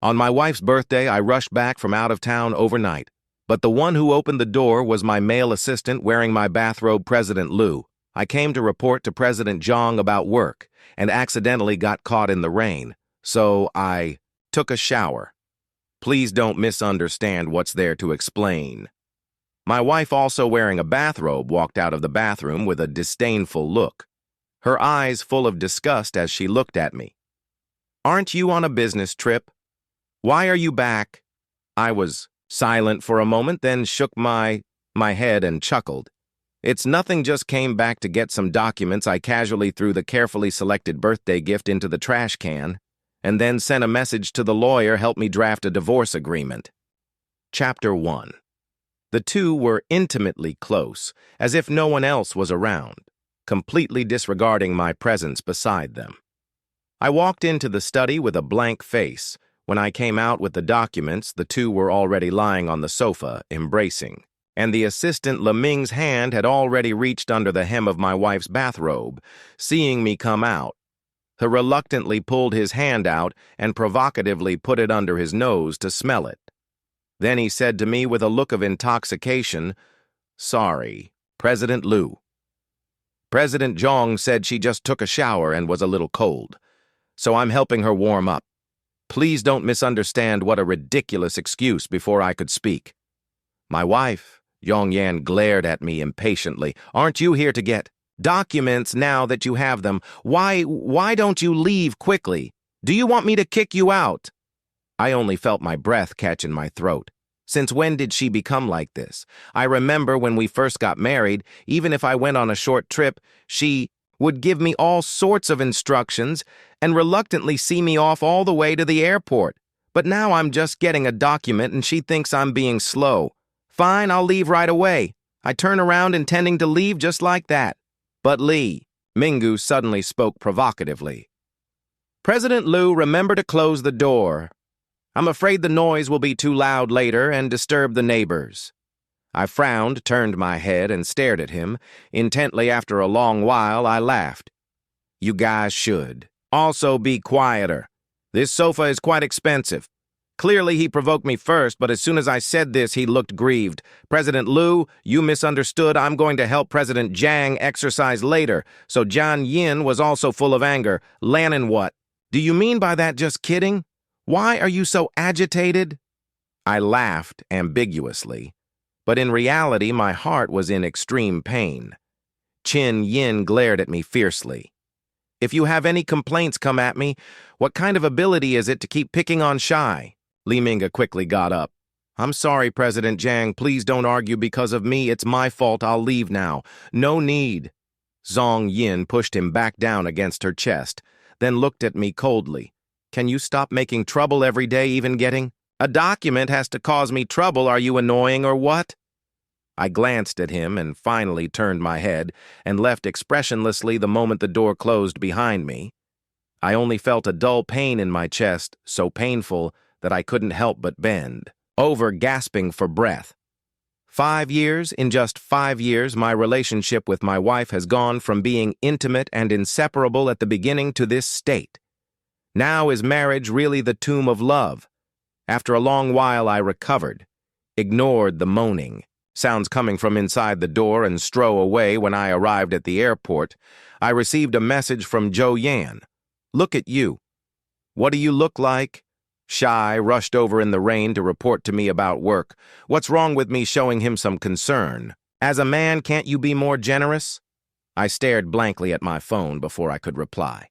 On my wife's birthday, I rushed back from out of town overnight, but the one who opened the door was my male assistant wearing my bathrobe, President Liu. I came to report to President Zhang about work and accidentally got caught in the rain, so I took a shower. Please don't misunderstand what's there to explain. My wife, also wearing a bathrobe, walked out of the bathroom with a disdainful look, her eyes full of disgust as she looked at me. "Aren't you on a business trip? Why are you back?" I was silent for a moment, then shook my head and chuckled. "It's nothing, just came back to get some documents." I casually threw the carefully selected birthday gift into the trash can, and then sent a message to the lawyer, "Help me draft a divorce agreement." Chapter 1. The two were intimately close, as if no one else was around, completely disregarding my presence beside them. I walked into the study with a blank face. When I came out with the documents, the two were already lying on the sofa, embracing, and the assistant Leming's hand had already reached under the hem of my wife's bathrobe. Seeing me come out, he reluctantly pulled his hand out and provocatively put it under his nose to smell it. Then he said to me with a look of intoxication, "Sorry, President Liu. President Zhang said she just took a shower and was a little cold, so I'm helping her warm up. Please don't misunderstand what a ridiculous excuse." Before I could speak, my wife, Yongyan, glared at me impatiently. "Aren't you here to get documents now that you have them? Why don't you leave quickly? Do you want me to kick you out?" I only felt my breath catch in my throat. Since when did she become like this? I remember when we first got married, even if I went on a short trip, she would give me all sorts of instructions and reluctantly see me off all the way to the airport. But now I'm just getting a document and she thinks I'm being slow. Fine, I'll leave right away. I turn around intending to leave just like that. "But Li," Minggu suddenly spoke provocatively. "President Liu, remember to close the door. I'm afraid the noise will be too loud later and disturb the neighbors." I frowned, turned my head, and stared at him intently. After a long while, I laughed. "You guys should also be quieter. This sofa is quite expensive." Clearly, he provoked me first, but as soon as I said this, he looked grieved. "President Liu, you misunderstood. I'm going to help President Zhang exercise later." So Jian Yin was also full of anger. "Lannan, what do you mean by that? Just kidding? Why are you so agitated?" I laughed ambiguously, but in reality my heart was in extreme pain. Qin Yin glared at me fiercely. "If you have any complaints, come at me. What kind of ability is it to keep picking on Shy?" Li Minga quickly got up. "I'm sorry, President Zhang. Please don't argue because of me. It's my fault. I'll leave now." "No need." Zhang Yin pushed him back down against her chest, then looked at me coldly. "Can you stop making trouble every day? Even getting a document has to cause me trouble. Are you annoying or what?" I glanced at him and finally turned my head and left expressionlessly the moment the door closed behind me. I only felt a dull pain in my chest, so painful that I couldn't help but bend over, gasping for breath. 5 years, in just 5 years, my relationship with my wife has gone from being intimate and inseparable at the beginning to this state. Now is marriage really the tomb of love? After a long while I recovered, ignored the moaning sounds coming from inside the door, and strode away. When I arrived at the airport, I received a message from Zhou Yan. "Look at you. What do you look like?" Shy rushed over in the rain to report to me about work. "What's wrong with me?" Showing him some concern. "As a man, can't you be more generous?" I stared blankly at my phone before I could reply.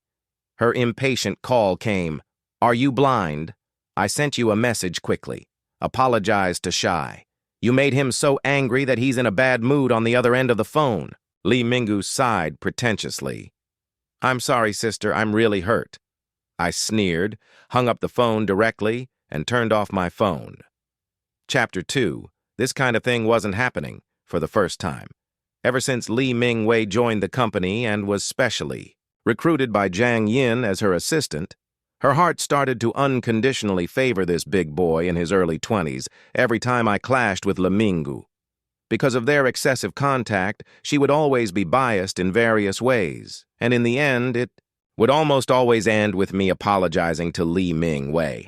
Her impatient call came. "Are you blind? I sent you a message quickly. Apologize to Shy. You made him so angry that he's in a bad mood on the other end of the phone." Li Mingu sighed pretentiously. "I'm sorry, sister. I'm really hurt." I sneered, hung up the phone directly, and turned off my phone. Chapter 2. This kind of thing wasn't happening for the first time. Ever since Li Mingwei joined the company and was specially recruited by Jiang Yin as her assistant, her heart started to unconditionally favor this big boy in his early 20s every time I clashed with Le Mingu. Because of their excessive contact, she would always be biased in various ways, and in the end, it would almost always end with me apologizing to Li Mingwei.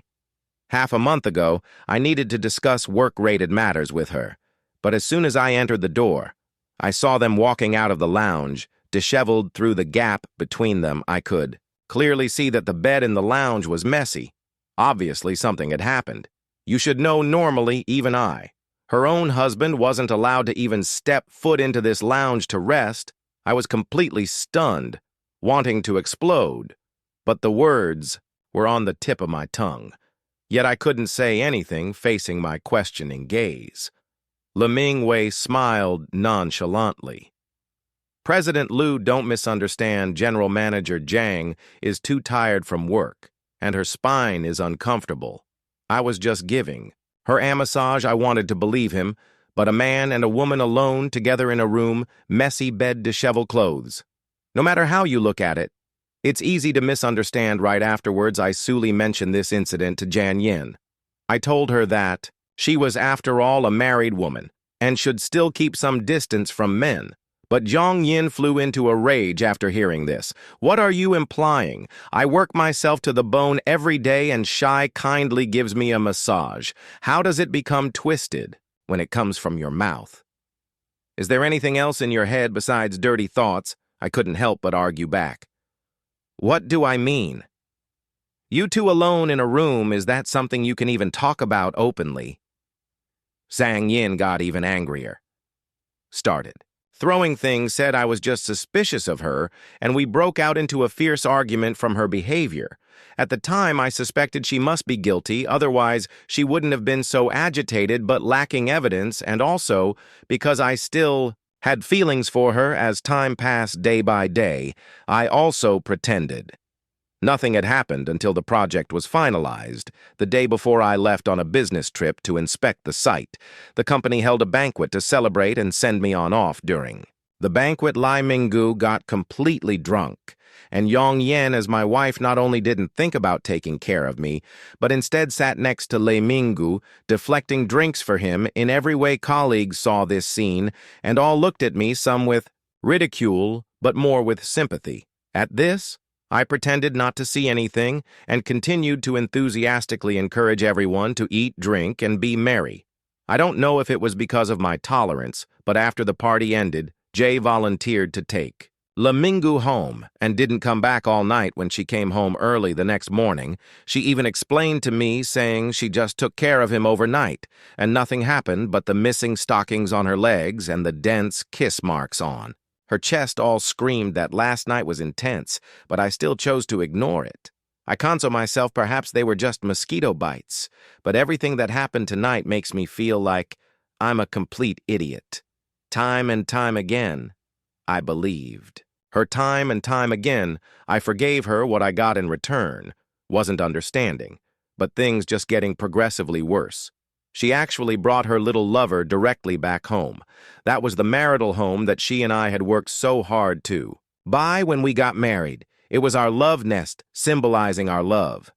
Half a month ago, I needed to discuss work-related matters with her, but as soon as I entered the door, I saw them walking out of the lounge. Disheveled through the gap between them, I could clearly see that the bed in the lounge was messy. Obviously, something had happened. You should know normally, even I. Her own husband wasn't allowed to even step foot into this lounge to rest. I was completely stunned, wanting to explode. But the words were on the tip of my tongue. Yet I couldn't say anything facing my questioning gaze. Lemingwei smiled nonchalantly. President Liu, don't misunderstand, General Manager Jiang is too tired from work, and her spine is uncomfortable. I was just giving her a massage. I wanted to believe him, but a man and a woman alone together in a room, messy bed, disheveled clothes. No matter how you look at it, it's easy to misunderstand. Right afterwards, I solely mentioned this incident to Jiang Yin. I told her that she was, after all, a married woman and should still keep some distance from men. But Jiang Yin flew into a rage after hearing this. What are you implying? I work myself to the bone every day and Shai kindly gives me a massage. How does it become twisted when it comes from your mouth? Is there anything else in your head besides dirty thoughts? I couldn't help but argue back. What do I mean? You two alone in a room, is that something you can even talk about openly? Zhang Yin got even angrier. Started throwing things, said I was just suspicious of her, and we broke out into a fierce argument from her behavior. At the time, I suspected she must be guilty, otherwise she wouldn't have been so agitated, but lacking evidence, and also because I still had feelings for her as time passed day by day, I also pretended. Nothing had happened until the project was finalized. The day before I left on a business trip to inspect the site, the company held a banquet to celebrate and send me on off during. The banquet, Lai Minggu got completely drunk, and Yang Yan, as my wife, not only didn't think about taking care of me, but instead sat next to Lai Minggu, deflecting drinks for him. In every way, colleagues saw this scene, and all looked at me, some with ridicule, but more with sympathy. At this, I pretended not to see anything and continued to enthusiastically encourage everyone to eat, drink, and be merry. I don't know if it was because of my tolerance, but after the party ended, Jay volunteered to take Leminggu home and didn't come back all night. When she came home early the next morning, she even explained to me, saying she just took care of him overnight and nothing happened but the missing stockings on her legs and the dense kiss marks on her chest. All screamed that last night was intense, but I still chose to ignore it. I console myself perhaps they were just mosquito bites, but everything that happened tonight makes me feel like I'm a complete idiot. Time and time again, I believed her. Time and time again, I forgave her. What I got in return wasn't understanding, but things just getting progressively worse. She actually brought her little lover directly back home. That was the marital home that she and I had worked so hard to buy when we got married. It was our love nest, symbolizing our love.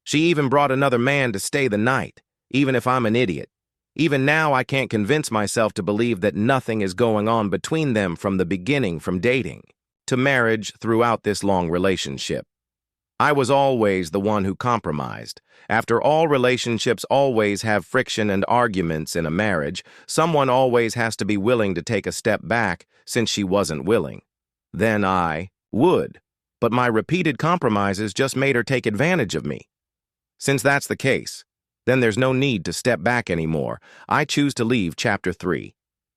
She even brought another man to stay the night, even if I'm an idiot. Even now, I can't convince myself to believe that nothing is going on between them from the beginning, from dating to marriage, throughout this long relationship. I was always the one who compromised. After all, relationships always have friction and arguments. In a marriage, someone always has to be willing to take a step back. Since she wasn't willing, then I would. But my repeated compromises just made her take advantage of me. Since that's the case, then there's no need to step back anymore. I choose to leave. Chapter 3.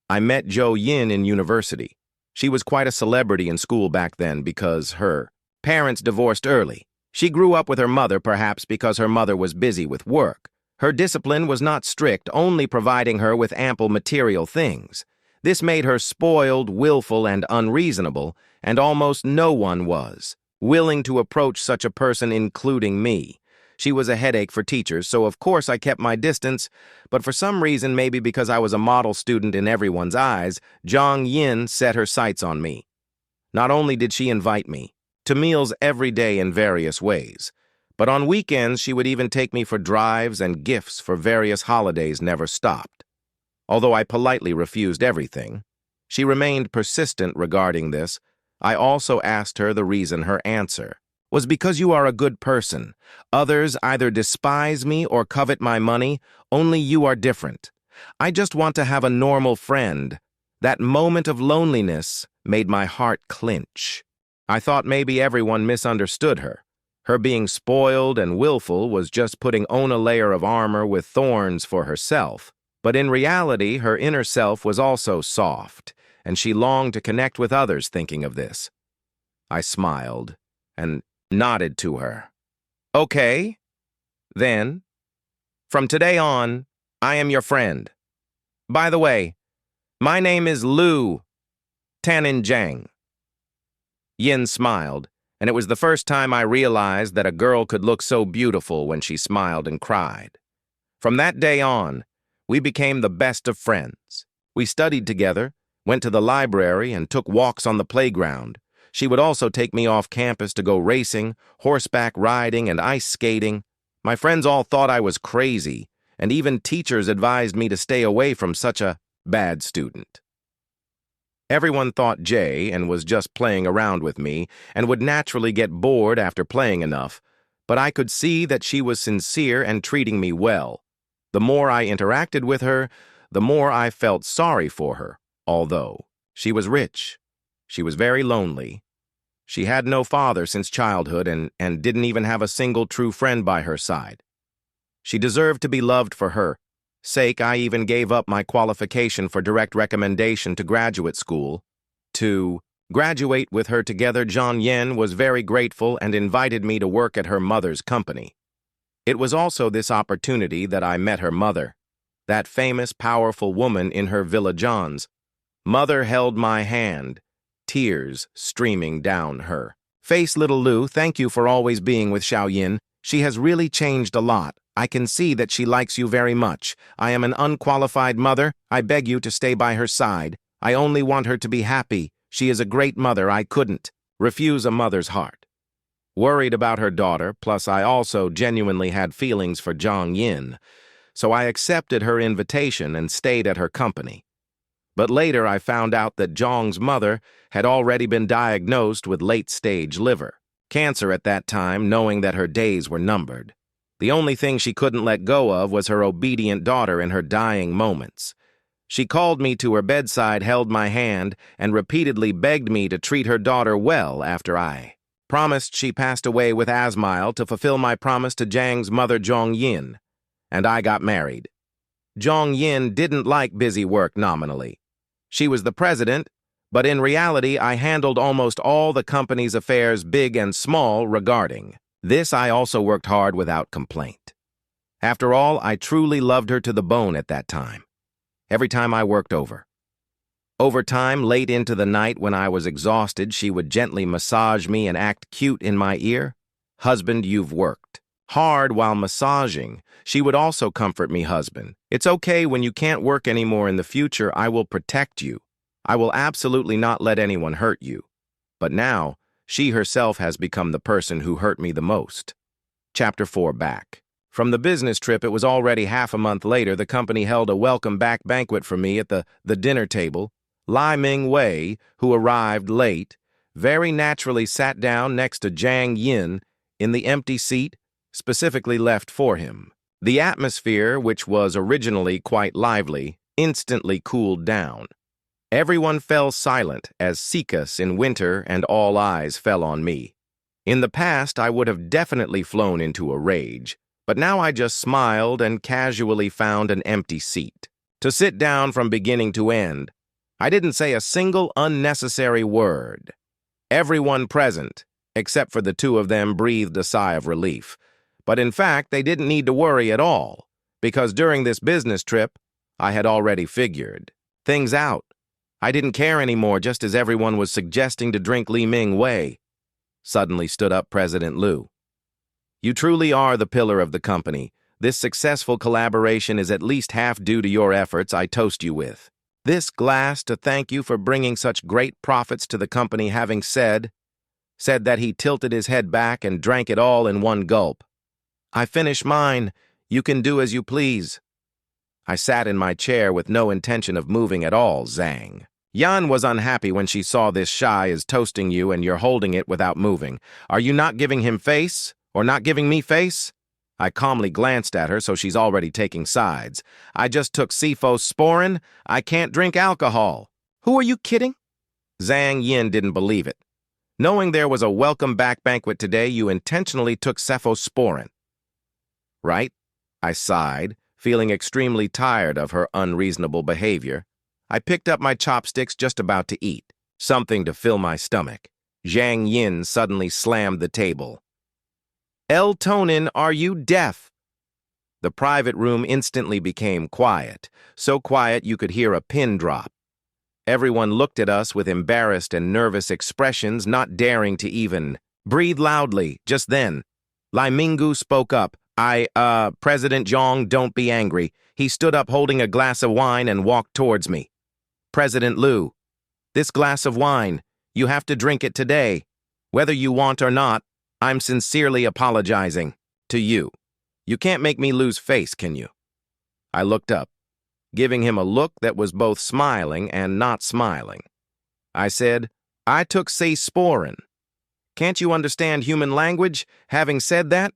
I met Zhou Yin in university. She was quite a celebrity in school back then because her parents divorced early. She grew up with her mother, perhaps because her mother was busy with work. Her discipline was not strict, only providing her with ample material things. This made her spoiled, willful, and unreasonable, and almost no one was willing to approach such a person, including me. She was a headache for teachers, so of course I kept my distance, but for some reason, maybe because I was a model student in everyone's eyes, Jiang Yin set her sights on me. Not only did she invite me to meals every day in various ways, but on weekends she would even take me for drives, and gifts for various holidays never stopped. Although I politely refused everything, she remained persistent regarding this. I also asked her the reason. Her answer was because you are a good person. Others either despise me or covet my money. Only you are different. I just want to have a normal friend. That moment of loneliness made my heart clench. I thought maybe everyone misunderstood her. Her being spoiled and willful was just putting on a layer of armor with thorns for herself. But in reality, her inner self was also soft, and she longed to connect with others thinking of this. I smiled and nodded to her. Okay, then, from today on, I am your friend. By the way, my name is Lu Taninjang. Yin smiled, and it was the first time I realized that a girl could look so beautiful when she smiled and cried. From that day on, we became the best of friends. We studied together, went to the library, and took walks on the playground. She would also take me off campus to go racing, horseback riding, and ice skating. My friends all thought I was crazy, and even teachers advised me to stay away from such a bad student. Everyone thought Jay and was just playing around with me and would naturally get bored after playing enough, but I could see that she was sincere and treating me well. The more I interacted with her, the more I felt sorry for her, although she was rich. She was very lonely. She had no father since childhood and didn't even have a single true friend by her side. She deserved to be loved for her sake. I even gave up my qualification for direct recommendation to graduate school. To graduate with her together, Zhang Yin was very grateful and invited me to work at her mother's company. It was also this opportunity that I met her mother, that famous, powerful woman in her Villa John's. Mother held my hand, tears streaming down her face. Little Lu, thank you for always being with Xiao Yin. She has really changed a lot. I can see that she likes you very much. I am an unqualified mother. I beg you to stay by her side. I only want her to be happy. She is a great mother. I couldn't refuse a mother's heart. Worried about her daughter, plus I also genuinely had feelings for Zhang Yin, so I accepted her invitation and stayed at her company. But later I found out that Zhang's mother had already been diagnosed with late-stage liver cancer at that time, knowing that her days were numbered. The only thing she couldn't let go of was her obedient daughter in her dying moments. She called me to her bedside, held my hand, and repeatedly begged me to treat her daughter well after I promised she passed away with Asmile to fulfill my promise to Zhang's mother, Zhang Yin, and I got married. Zhang Yin didn't like busy work nominally. She was the president, but in reality I handled almost all the company's affairs, big and small, regarding this. I also worked hard without complaint. After all, I truly loved her to the bone at that time. Every time I worked over time, late into the night when I was exhausted, she would gently massage me and act cute in my ear. Husband, you've worked hard. While massaging, she would also comfort me. Husband, it's okay when you can't work anymore. In the future, I will protect you. I will absolutely not let anyone hurt you. But now, she herself has become the person who hurt me the most. Chapter 4. Back from the business trip, it was already half a month later. The company held a welcome back banquet for me at the dinner table. Lai Ming Wei, who arrived late, very naturally sat down next to Zhang Yin in the empty seat specifically left for him. The atmosphere, which was originally quite lively, instantly cooled down. Everyone fell silent as Sikas in winter, and all eyes fell on me. In the past, I would have definitely flown into a rage, but now I just smiled and casually found an empty seat to sit down from beginning to end. I didn't say a single unnecessary word. Everyone present, except for the two of them, breathed a sigh of relief. But in fact, they didn't need to worry at all, because during this business trip, I had already figured things out. I didn't care anymore, just as everyone was suggesting to drink Li Ming Wei. Suddenly stood up President Lu. You truly are the pillar of the company. This successful collaboration is at least half due to your efforts. I toast you with this glass to thank you for bringing such great profits to the company. Having said that, he tilted his head back and drank it all in one gulp. I finish mine. You can do as you please. I sat in my chair with no intention of moving at all. Zhang Yan was unhappy when she saw this shy is toasting you and you're holding it without moving. Are you not giving him face? Or not giving me face? I calmly glanced at her, so she's already taking sides. I just took cephalosporin. I can't drink alcohol. Who are you kidding? Zhang Yin didn't believe it. Knowing there was a welcome back banquet today, you intentionally took cephalosporin. Right? I sighed, feeling extremely tired of her unreasonable behavior. I picked up my chopsticks just about to eat, something to fill my stomach. Zhang Yin suddenly slammed the table. El Tonin, are you deaf? The private room instantly became quiet, so quiet you could hear a pin drop. Everyone looked at us with embarrassed and nervous expressions, not daring to even breathe loudly. Just then, Li Minggu spoke up. President Zhang, don't be angry. He stood up holding a glass of wine and walked towards me. President Liu, this glass of wine, you have to drink it today. Whether you want or not, I'm sincerely apologizing to you. You can't make me lose face, can you? I looked up, giving him a look that was both smiling and not smiling. I said, I took cephalosporin. Can't you understand human language, having said that?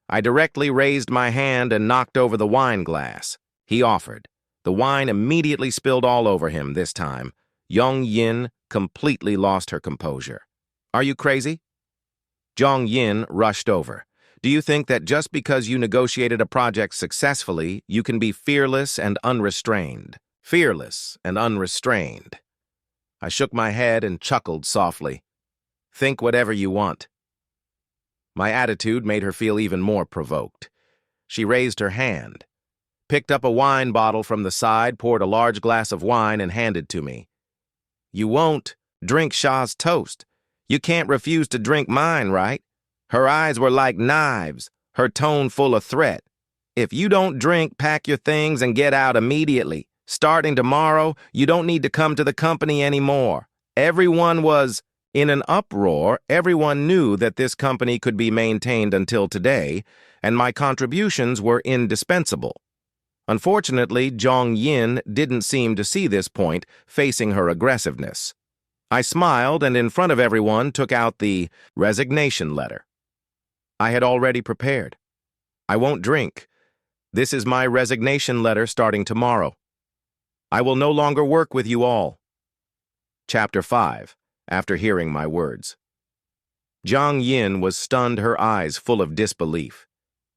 I directly raised my hand and knocked over the wine glass. He offered. The wine immediately spilled all over him this time. Zhang Yin completely lost her composure. Are you crazy? Zhang Yin rushed over. Do you think that just because you negotiated a project successfully, you can be fearless and unrestrained? Fearless and unrestrained. I shook my head and chuckled softly. Think whatever you want. My attitude made her feel even more provoked. She raised her hand, picked up a wine bottle from the side, poured a large glass of wine, and handed to me. You won't drink Shah's toast. You can't refuse to drink mine, right? Her eyes were like knives, her tone full of threat. If you don't drink, pack your things and get out immediately. Starting tomorrow, you don't need to come to the company anymore. Everyone was in an uproar. Everyone knew that this company could be maintained until today, and my contributions were indispensable. Unfortunately, Zhang Yin didn't seem to see this point, facing her aggressiveness. I smiled and in front of everyone took out the resignation letter. I had already prepared. I won't drink. This is my resignation letter starting tomorrow. I will no longer work with you all. Chapter 5. After hearing my words. Zhang Yin was stunned, her eyes full of disbelief.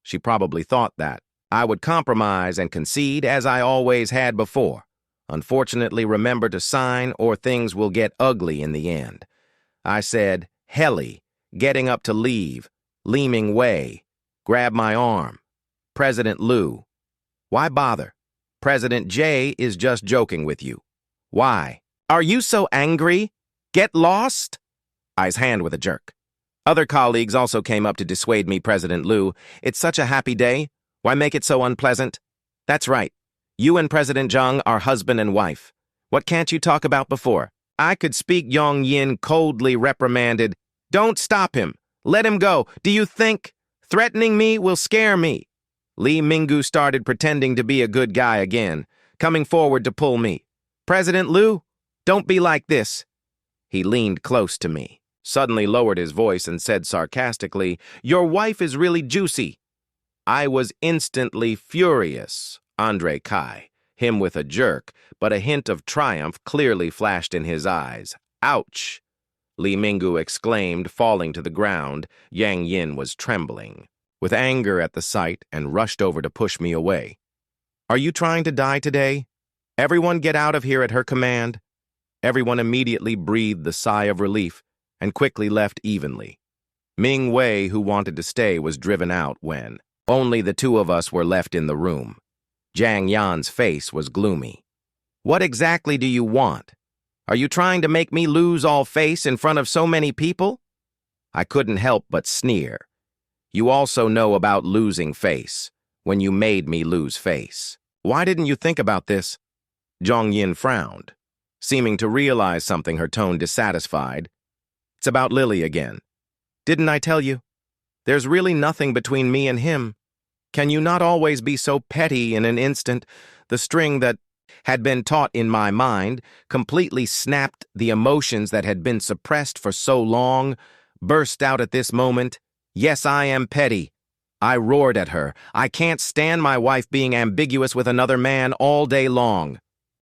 She probably thought that I would compromise and concede as I always had before. Unfortunately, remember to sign or things will get ugly in the end. I said, Helly, getting up to leave, Li Mingwei, grab my arm. President Liu. Why bother? President J is just joking with you. Why? Are you so angry? Get lost? I's hand with a jerk. Other colleagues also came up to dissuade me, President Liu. It's such a happy day. Why make it so unpleasant? That's right. You and President Zhang are husband and wife. What can't you talk about before? I could speak. Zhang Yin coldly reprimanded. Don't stop him. Let him go. Do you think threatening me will scare me? Li Minggu started pretending to be a good guy again, coming forward to pull me. President Liu, don't be like this. He leaned close to me, suddenly lowered his voice and said sarcastically, Your wife is really juicy. I was instantly furious. Andre Kai, him with a jerk, but a hint of triumph clearly flashed in his eyes. Ouch! Li Minggu exclaimed, falling to the ground. Zhang Yin was trembling with anger at the sight and rushed over to push me away. Are you trying to die today? Everyone get out of here at her command. Everyone immediately breathed the sigh of relief and quickly left evenly. Ming Wei, who wanted to stay, was driven out when only the two of us were left in the room. Zhang Yan's face was gloomy. What exactly do you want? Are you trying to make me lose all face in front of so many people? I couldn't help but sneer. You also know about losing face, when you made me lose face. Why didn't you think about this? Zhang Yin frowned, seeming to realize something, her tone dissatisfied. It's about Lily again. Didn't I tell you? There's really nothing between me and him. Can you not always be so petty in an instant? The string that had been taught in my mind, completely snapped the emotions that had been suppressed for so long, burst out at this moment. Yes, I am petty. I roared at her. I can't stand my wife being ambiguous with another man all day long.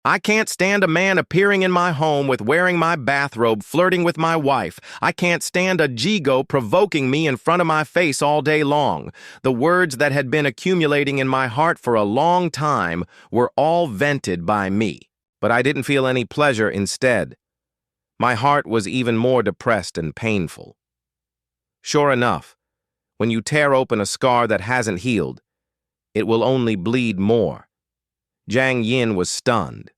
I can't stand a man appearing in my home with wearing my bathrobe, flirting with my wife. I can't stand a Jigo provoking me in front of my face all day long. The words that had been accumulating in my heart for a long time were all vented by me, but I didn't feel any pleasure instead. My heart was even more depressed and painful. Sure enough, when you tear open a scar that hasn't healed, it will only bleed more. Jiang Yin was stunned,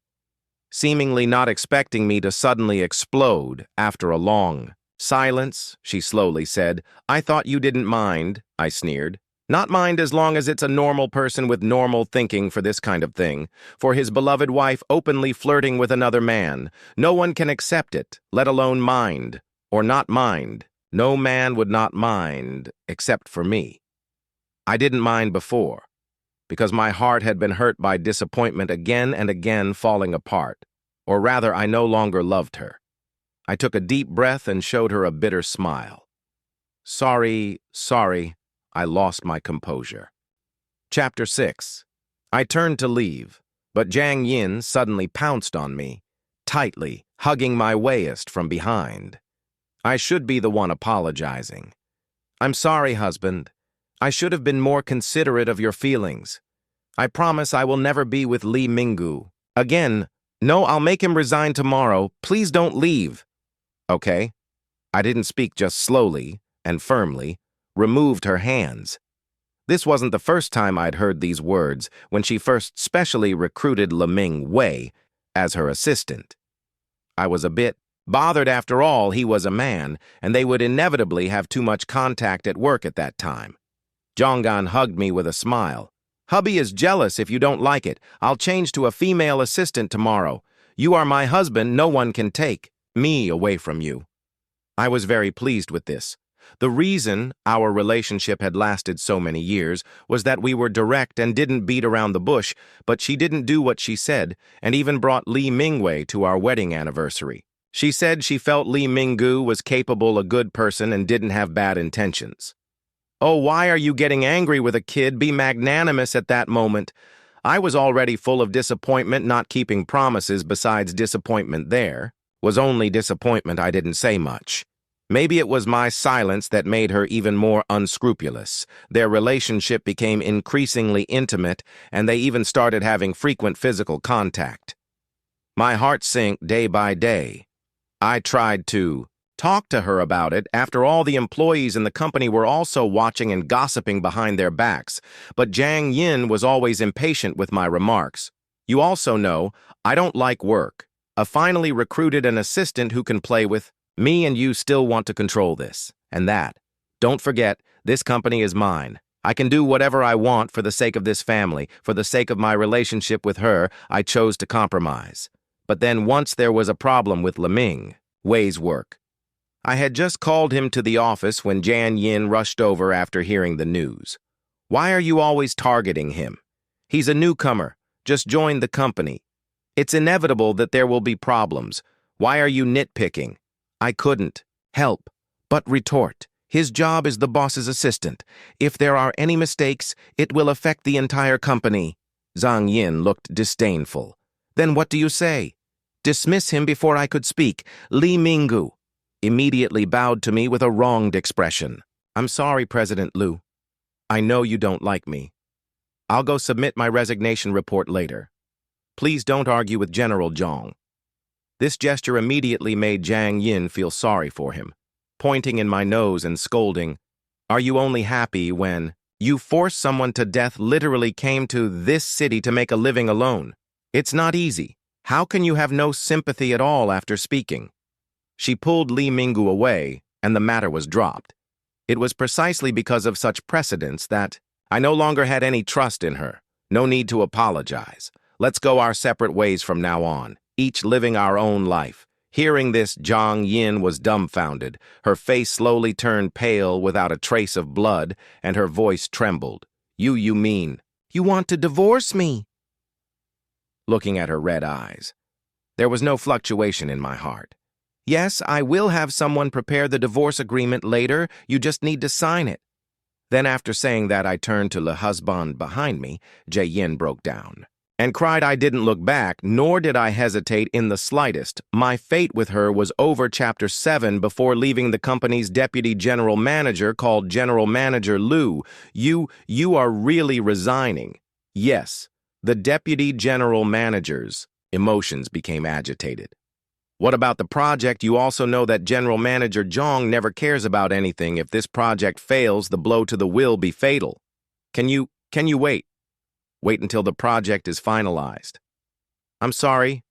seemingly not expecting me to suddenly explode after a long silence. She slowly said, "I thought you didn't mind," I sneered. "Not mind as long as it's a normal person with normal thinking for this kind of thing. For his beloved wife openly flirting with another man. No one can accept it, let alone mind, or not mind. No man would not mind, except for me. I didn't mind before, because my heart had been hurt by disappointment again and again falling apart. Or rather, I no longer loved her. I took a deep breath and showed her a bitter smile. Sorry, I lost my composure. Chapter 6. I turned to leave, but Jiang Yin suddenly pounced on me, tightly, hugging my waist from behind. I should be the one apologizing. "I'm sorry, husband. I should have been more considerate of your feelings. I promise I will never be with Li Minggu again. No, I'll make him resign tomorrow. Please don't leave." Okay. I didn't speak, just slowly and firmly removed her hands. This wasn't the first time I'd heard these words when she first specially recruited Leming Wei as her assistant. I was a bit bothered. After all, he was a man, and they would inevitably have too much contact at work at that time. Zhonggan hugged me with a smile. "Hubby is jealous if you don't like it. I'll change to a female assistant tomorrow. You are my husband, no one can take me away from you." I was very pleased with this. The reason our relationship had lasted so many years was that we were direct and didn't beat around the bush, but she didn't do what she said, and even brought Li Mingwei to our wedding anniversary. She said she felt Li Minggu was capable, a good person, and didn't have bad intentions. Oh, why are you getting angry with a kid? Be magnanimous at that moment. I was already full of disappointment, not keeping promises. Besides disappointment, there was only disappointment. I didn't say much. Maybe it was my silence that made her even more unscrupulous. Their relationship became increasingly intimate, and they even started having frequent physical contact. My heart sank day by day. I tried to talk to her about it. After all, the employees in the company were also watching and gossiping behind their backs, but Jiang Yin was always impatient with my remarks. "You also know, I don't like work. I finally recruited an assistant who can play with me, and you still want to control this and that. Don't forget, this company is mine. I can do whatever I want for the sake of this family. For the sake of my relationship with her, I chose to compromise. But then once there was a problem with Leming Wei's work. I had just called him to the office when Jiang Yin rushed over after hearing the news. Why are you always targeting him? He's a newcomer, just joined the company. It's inevitable that there will be problems. Why are you nitpicking? I couldn't help but retort. His job is the boss's assistant. If there are any mistakes, it will affect the entire company. Zhang Yin looked disdainful. Then what do you say? Dismiss him before I could speak. Li Minggu immediately bowed to me with a wronged expression. I'm sorry, President Liu. I know you don't like me. I'll go submit my resignation report later. Please don't argue with General Zhang. This gesture immediately made Jiang Yin feel sorry for him, pointing in my nose and scolding, "Are you only happy when you force someone to death, literally came to this city to make a living alone? It's not easy. How can you have no sympathy at all after speaking?" She pulled Li Minggu away, and the matter was dropped. It was precisely because of such precedents that I no longer had any trust in her. No need to apologize. Let's go our separate ways from now on, each living our own life. Hearing this, Jiang Yin was dumbfounded. Her face slowly turned pale without a trace of blood, and her voice trembled. You mean, you want to divorce me?" looking at her red eyes. There was no fluctuation in my heart. Yes, I will have someone prepare the divorce agreement later. You just need to sign it. Then after saying that, I turned to le husband behind me. Jae-yin broke down and cried. I didn't look back, nor did I hesitate in the slightest. My fate with her was over. Chapter 7. Before leaving, the company's deputy general manager called General Manager Lu. You are really resigning. Yes, the deputy general manager's emotions became agitated. What about the project? You also know that General Manager Jong never cares about anything. If this project fails, the blow to the will be fatal. Can you wait? Wait until the project is finalized. I'm sorry,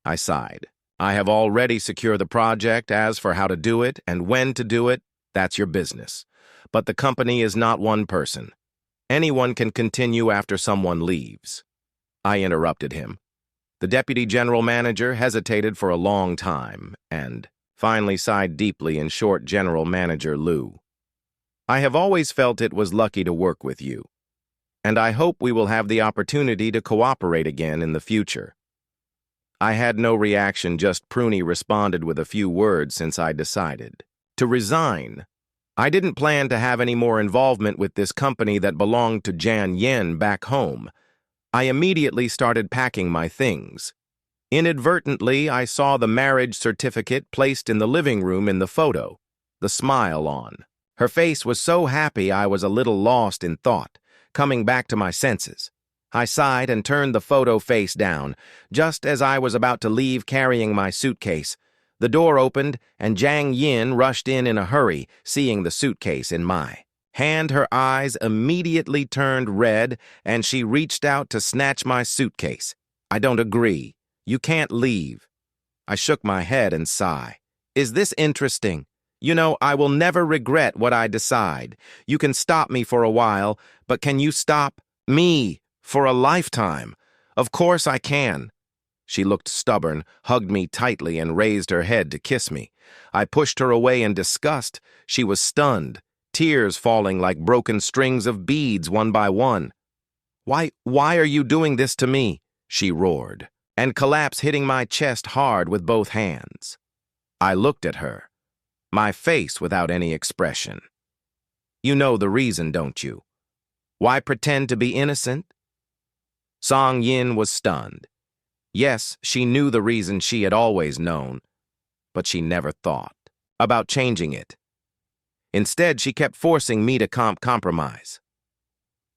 I sighed. I have already secured the project. As for how to do it and when to do it, that's your business. But the company is not one person. Anyone can continue after someone leaves. I interrupted him. The deputy general manager hesitated for a long time and finally sighed deeply. In short, General Manager Lu, I have always felt it was lucky to work with you, and I hope we will have the opportunity to cooperate again in the future. I had no reaction, just Pruny responded with a few words. Since I decided to resign, I didn't plan to have any more involvement with this company that belonged to Jan Yen back home. I immediately started packing my things. Inadvertently, I saw the marriage certificate placed in the living room in the photo, the smile on. Her face was so happy I was a little lost in thought. Coming back to my senses, I sighed and turned the photo face down. Just as I was about to leave carrying my suitcase, the door opened and Jang Yin rushed in a hurry. Seeing the suitcase in my hand, her eyes immediately turned red and she reached out to snatch my suitcase. I don't agree. You can't leave. I shook my head and sighed. Is this interesting? You know, I will never regret what I decide. You can stop me for a while, but can you stop me for a lifetime? Of course I can. She looked stubborn, hugged me tightly, and raised her head to kiss me. I pushed her away in disgust. She was stunned, tears falling like broken strings of beads one by one. Why are you doing this to me? She roared, and collapsed, hitting my chest hard with both hands. I looked at her, my face without any expression. You know the reason, don't you? Why pretend to be innocent? Song Yin was stunned. Yes, she knew the reason. She had always known, but she never thought about changing it. Instead, she kept forcing me to compromise.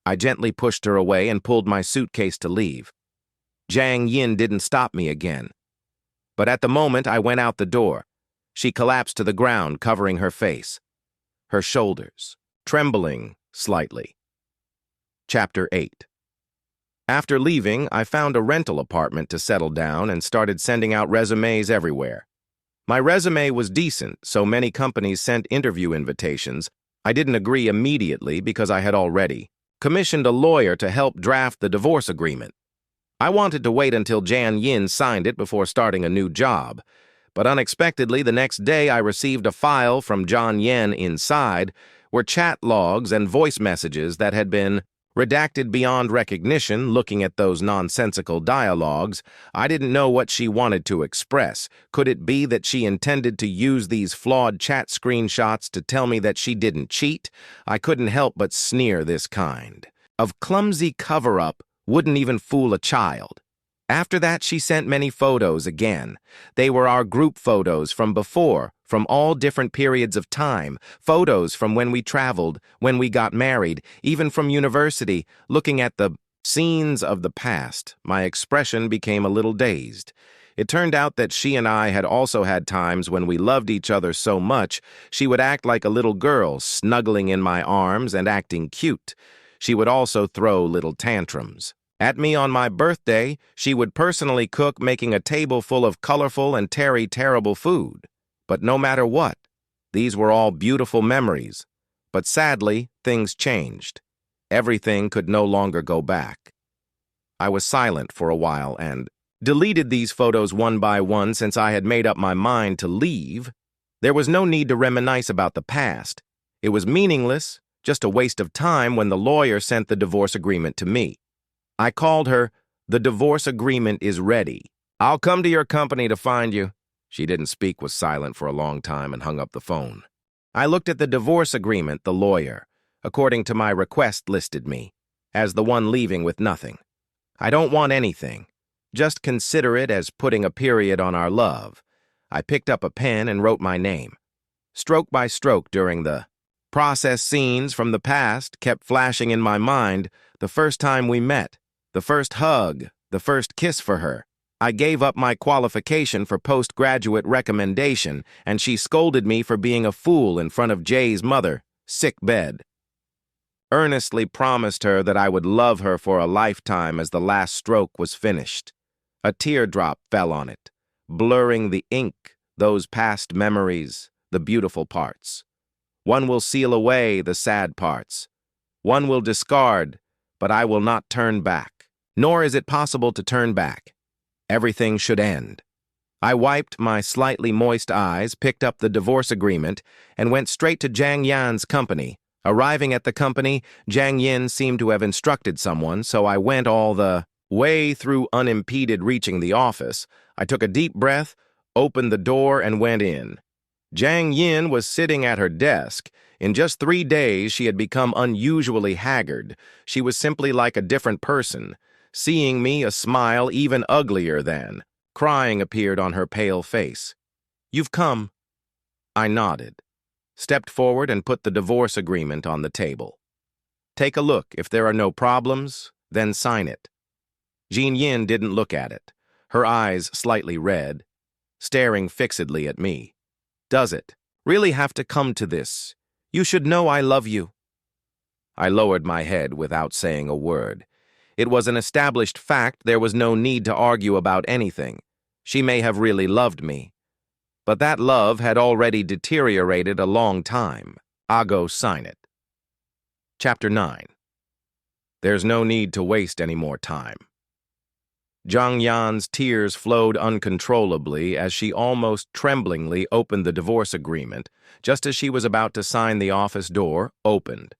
I gently pushed her away and pulled my suitcase to leave. Jang Yin didn't stop me again. But at the moment I went out the door, she collapsed to the ground, covering her face, her shoulders trembling slightly. Chapter 8. After leaving, I found a rental apartment to settle down and started sending out resumes everywhere. My resume was decent, so many companies sent interview invitations. I didn't agree immediately because I had already commissioned a lawyer to help draft the divorce agreement. I wanted to wait until Jan Yin signed it before starting a new job, but unexpectedly the next day I received a file from John Yen. Inside were chat logs and voice messages that had been redacted beyond recognition. Looking at those nonsensical dialogues, I didn't know what she wanted to express. Could it be that she intended to use these flawed chat screenshots to tell me that she didn't cheat? I couldn't help but sneer. This kind of clumsy cover-up wouldn't even fool a child. After that, she sent many photos again. They were our group photos from before, from all different periods of time, photos from when we traveled, when we got married, even from university. Looking at the scenes of the past, my expression became a little dazed. It turned out that she and I had also had times when we loved each other so much, she would act like a little girl, snuggling in my arms and acting cute. She would also throw little tantrums at me on my birthday. She would personally cook, making a table full of colorful and terrible food. But no matter what, these were all beautiful memories. But sadly, things changed. Everything could no longer go back. I was silent for a while and deleted these photos one by one. Since I had made up my mind to leave, there was no need to reminisce about the past. It was meaningless, just a waste of time. When the lawyer sent the divorce agreement to me, I called her The divorce agreement is ready. I'll come to your company to find you. She didn't speak, was silent for a long time, and hung up the phone. I looked at the divorce agreement the lawyer, according to my request, listed me as the one leaving with nothing. I don't want anything. Just consider it as putting a period on our love. I picked up a pen and wrote my name. Stroke by stroke during the process, scenes from the past kept flashing in my mind. The first time we met, the first hug, the first kiss for her. I gave up my qualification for postgraduate recommendation, and she scolded me for being a fool in front of Jay's mother, sick bed. Earnestly promised her that I would love her for a lifetime as the last stroke was finished. A teardrop fell on it, blurring the ink, those past memories, the beautiful parts. One will seal away the sad parts. One will discard, but I will not turn back. Nor is it possible to turn back. Everything should end. I wiped my slightly moist eyes, picked up the divorce agreement, and went straight to Jiang Yan's company. Arriving at the company, Jiang Yin seemed to have instructed someone, so I went all the way through unimpeded. Reaching the office, I took a deep breath, opened the door, and went in. Jiang Yin was sitting at her desk. In just 3 days, she had become unusually haggard. She was simply like a different person. Seeing me, a smile even uglier than. Crying appeared on her pale face. "You've come." I nodded, stepped forward, and put the divorce agreement on the table. "Take a look. If there are no problems, then sign it." Jiang Yin didn't look at it, her eyes slightly red, staring fixedly at me. "Does it really have to come to this? You should know I love you." I lowered my head without saying a word. It was an established fact there was no need to argue about anything. She may have really loved me, but that love had already deteriorated a long time. I'll go sign it. Chapter 9. There's no need to waste any more time. Jiang Yan's tears flowed uncontrollably as she almost tremblingly opened the divorce agreement. Just as she was about to sign, the office door opened.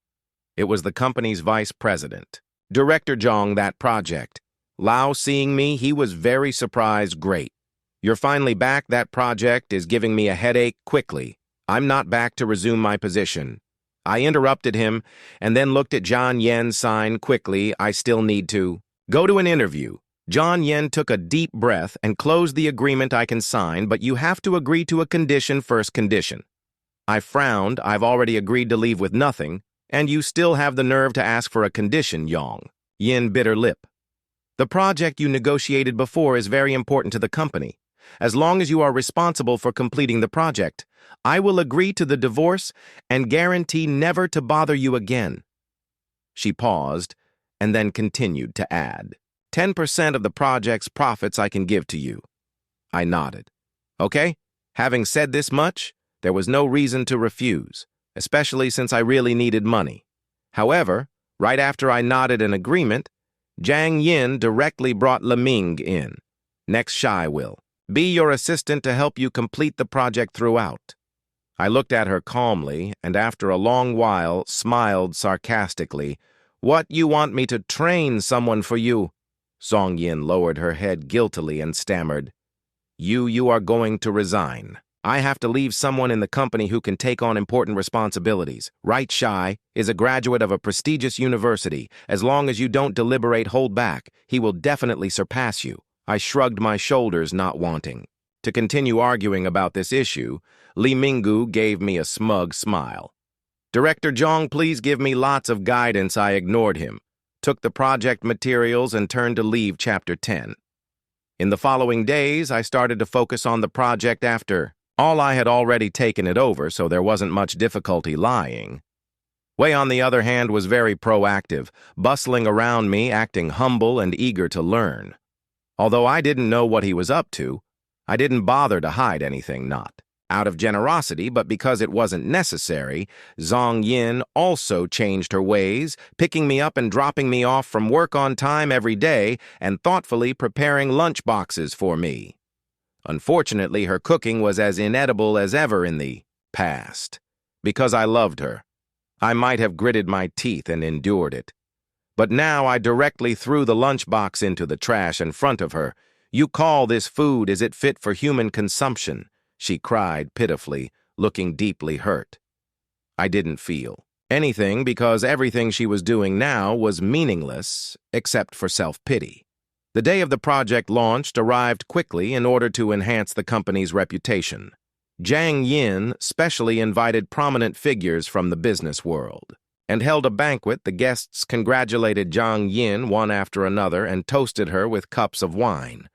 It was the company's vice president, Director Zhang, that project. Lao, seeing me, he was very surprised. "Great. You're finally back. That project is giving me a headache. Quickly. I'm not back to resume my position." I interrupted him and then looked at Jiang Yen. "Sign quickly. I still need to go to an interview." Jiang Yen took a deep breath and closed the agreement. "I can sign, but you have to agree to a condition first." "Condition?" I frowned. "I've already agreed to leave with nothing, and you still have the nerve to ask for a condition, Yang." Yin bit her lip. "The project you negotiated before is very important to the company. As long as you are responsible for completing the project, I will agree to the divorce and guarantee never to bother you again." She paused and then continued to add, 10% of the project's profits I can give to you." I nodded. "Okay." Having said this much, there was no reason to refuse, especially since I really needed money. However, right after I nodded an agreement, Jiang Yin directly brought Leming in. "Next, Shai will be your assistant to help you complete the project throughout." I looked at her calmly and after a long while smiled sarcastically. "What, you want me to train someone for you?" Song Yin lowered her head guiltily and stammered, You are going to resign. I have to leave someone in the company who can take on important responsibilities. Right, Shai is a graduate of a prestigious university. As long as you don't deliberate, hold back, he will definitely surpass you." I shrugged my shoulders, not wanting to continue arguing about this issue. Li Minggu gave me a smug smile. "Director Zhang, please give me lots of guidance." I ignored him, took the project materials, and turned to leave. Chapter 10. In the following days, I started to focus on the project. After all, I had already taken it over, so there wasn't much difficulty lying. Wei, on the other hand, was very proactive, bustling around me, acting humble and eager to learn. Although I didn't know what he was up to, I didn't bother to hide anything, not out of generosity, but because it wasn't necessary. Zhang Yin also changed her ways, picking me up and dropping me off from work on time every day and thoughtfully preparing lunch boxes for me. Unfortunately, her cooking was as inedible as ever in the past. Because I loved her, I might have gritted my teeth and endured it. But now I directly threw the lunchbox into the trash in front of her. "You call this food? Is it fit for human consumption?" she cried pitifully, looking deeply hurt. I didn't feel anything because everything she was doing now was meaningless except for self-pity. The day of the project launched arrived quickly in order to enhance the company's reputation. Jiang Yin specially invited prominent figures from the business world and held a banquet. The guests congratulated Jiang Yin one after another and toasted her with cups of wine.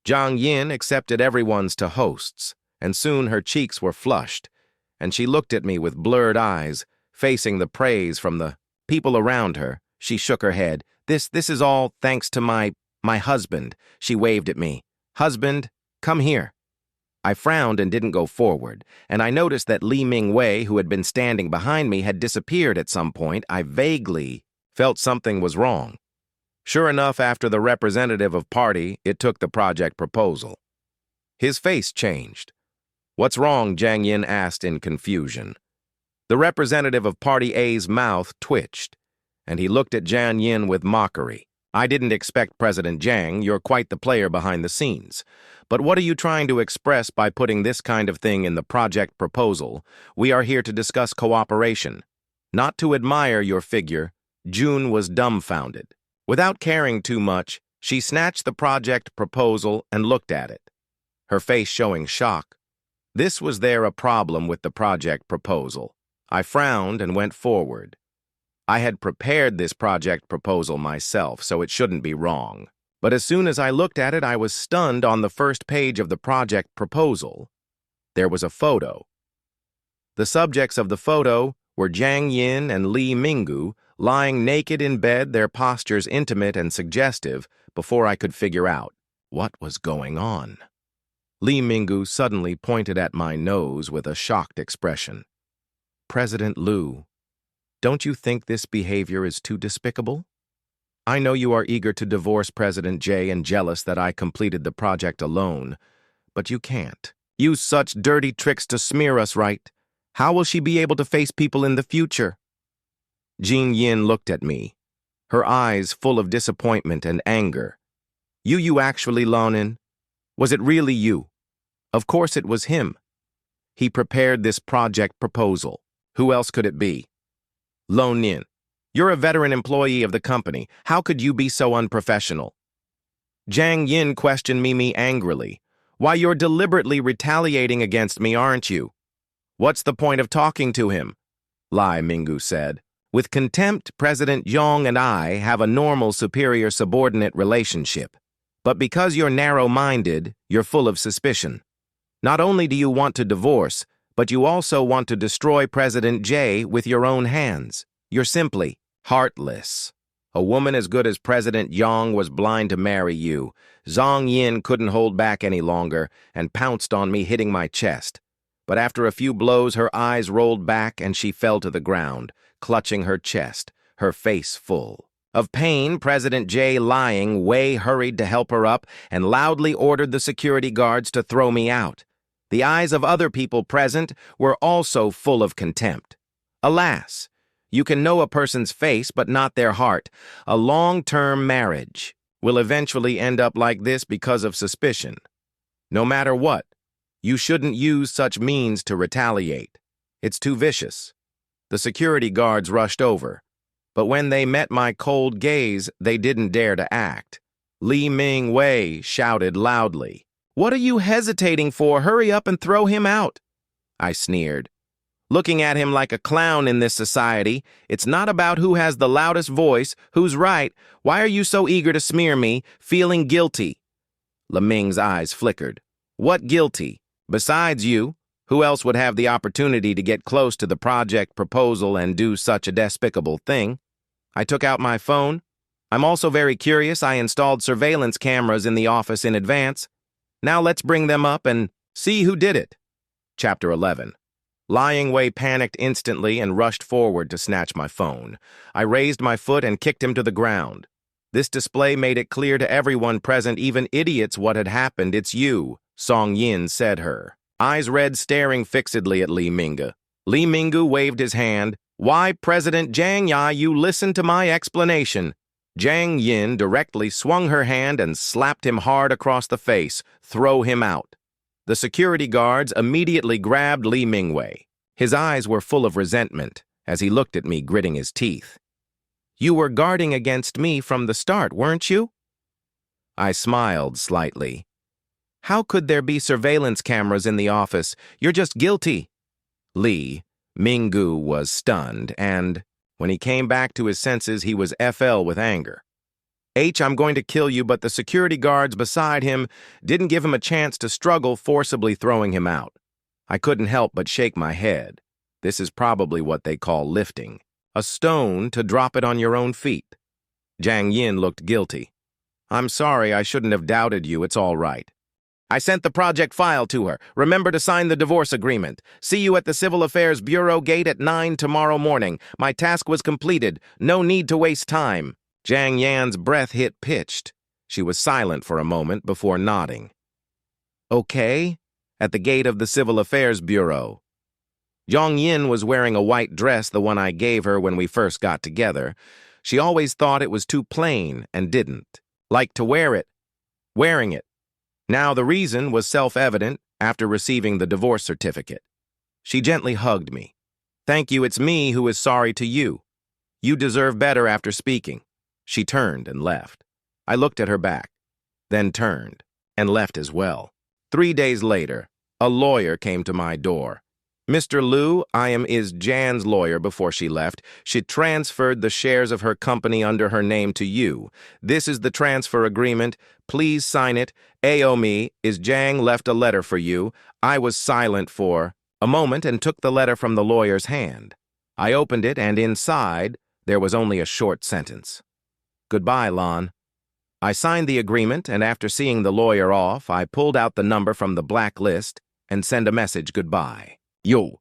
Jiang Yin accepted everyone's to hosts, and soon her cheeks were flushed, and she looked at me with blurred eyes, facing the praise from the people around her. She shook her head. This is all thanks to my husband," she waved at me. "Husband, come here." I frowned and didn't go forward, and I noticed that Li Mingwei, who had been standing behind me, had disappeared at some point. I vaguely felt something was wrong. Sure enough, after the representative of party, it took the project proposal. His face changed. "What's wrong?" Jiang Yin asked in confusion. The representative of Party A's mouth twitched, and he looked at Jiang Yin with mockery. "I didn't expect President Jiang. You're quite the player behind the scenes. But what are you trying to express by putting this kind of thing in the project proposal? We are here to discuss cooperation, not to admire your figure." June was dumbfounded. Without caring too much, she snatched the project proposal and looked at it, her face showing shock. Was there a problem with the project proposal? I frowned and went forward. I had prepared this project proposal myself, so it shouldn't be wrong. But as soon as I looked at it, I was stunned. On the first page of the project proposal, there was a photo. The subjects of the photo were Jiang Yin and Li Minggu lying naked in bed, their postures intimate and suggestive, before I could figure out what was going on. Li Minggu suddenly pointed at my nose with a shocked expression. "President Liu, don't you think this behavior is too despicable? I know you are eager to divorce President Jay and jealous that I completed the project alone, but you can't use such dirty tricks to smear us, right? How will she be able to face people in the future?" Jiang Yin looked at me, her eyes full of disappointment and anger. You actually, Lonin? Was it really you?" "Of course it was him. He prepared this project proposal. Who else could it be?" "Lonin, you're a veteran employee of the company. How could you be so unprofessional?" Jiang Yin questioned me angrily. "Why, you're deliberately retaliating against me, aren't you?" "What's the point of talking to him?" Li Minggu said. "With contempt, President Yong and I have a normal superior-subordinate relationship. But because you're narrow-minded, you're full of suspicion. Not only do you want to divorce, but you also want to destroy President Jay with your own hands. You're simply heartless. A woman as good as President Yang was blind to marry you." Zhang Yin couldn't hold back any longer and pounced on me, hitting my chest. But after a few blows, her eyes rolled back and she fell to the ground, clutching her chest, her face full of pain. President Jay lying, Wei hurried to help her up and loudly ordered the security guards to throw me out. The eyes of other people present were also full of contempt. Alas, you can know a person's face but not their heart. A long-term marriage will eventually end up like this because of suspicion. No matter what, you shouldn't use such means to retaliate. It's too vicious. The security guards rushed over, but when they met my cold gaze, they didn't dare to act. Li Mingwei shouted loudly, "What are you hesitating for? Hurry up and throw him out." I sneered, looking at him like a clown in this society. "It's not about who has the loudest voice, who's right. Why are you so eager to smear me, feeling guilty?" Li Ming's eyes flickered. "What guilty? Besides you, who else would have the opportunity to get close to the project proposal and do such a despicable thing?" I took out my phone. "I'm also very curious. I installed surveillance cameras in the office in advance. Now let's bring them up and see who did it." Chapter 11. Li Mingwei panicked instantly and rushed forward to snatch my phone. I raised my foot and kicked him to the ground. This display made it clear to everyone present, even idiots, what had happened. "It's you," Song Yin said her, eyes red, staring fixedly at Li Minggu. Li Minggu waved his hand. Why, President Jiang Ya, you listen to my explanation. Jiang Yin directly swung her hand and slapped him hard across the face. Throw him out. The security guards immediately grabbed Li Mingwei. His eyes were full of resentment as he looked at me, gritting his teeth. You were guarding against me from the start, weren't you? I smiled slightly. How could there be surveillance cameras in the office? You're just guilty. Li Minggu was stunned, and when he came back to his senses, he was FL with anger. I'm going to kill you, but the security guards beside him didn't give him a chance to struggle, forcibly throwing him out. I couldn't help but shake my head. This is probably what they call lifting. A stone to drop it on your own feet. Jiang Yin looked guilty. I'm sorry, I shouldn't have doubted you. It's all right. I sent the project file to her. Remember to sign the divorce agreement. See you at the Civil Affairs Bureau gate at 9 tomorrow morning. My task was completed. No need to waste time. Jiang Yan's breath hit pitched. She was silent for a moment before nodding. Okay, at the gate of the Civil Affairs Bureau. Jiang Yin was wearing a white dress, the one I gave her when we first got together. She always thought it was too plain and didn't like to wear it. Wearing it. Now the reason was self-evident after receiving the divorce certificate. She gently hugged me. Thank you, it's me who is sorry to you. You deserve better after speaking. She turned and left. I looked at her back, then turned and left as well. 3 days later, a lawyer came to my door. Mr. Liu, I am Jan's lawyer. Before she left, she transferred the shares of her company under her name to you. This is the transfer agreement. Please sign it. Aomi, Jiang left a letter for you. I was silent for a moment and took the letter from the lawyer's hand. I opened it, and inside, there was only a short sentence. Goodbye, Lan. I signed the agreement, and after seeing the lawyer off, I pulled out the number from the blacklist and sent a message goodbye. Yo.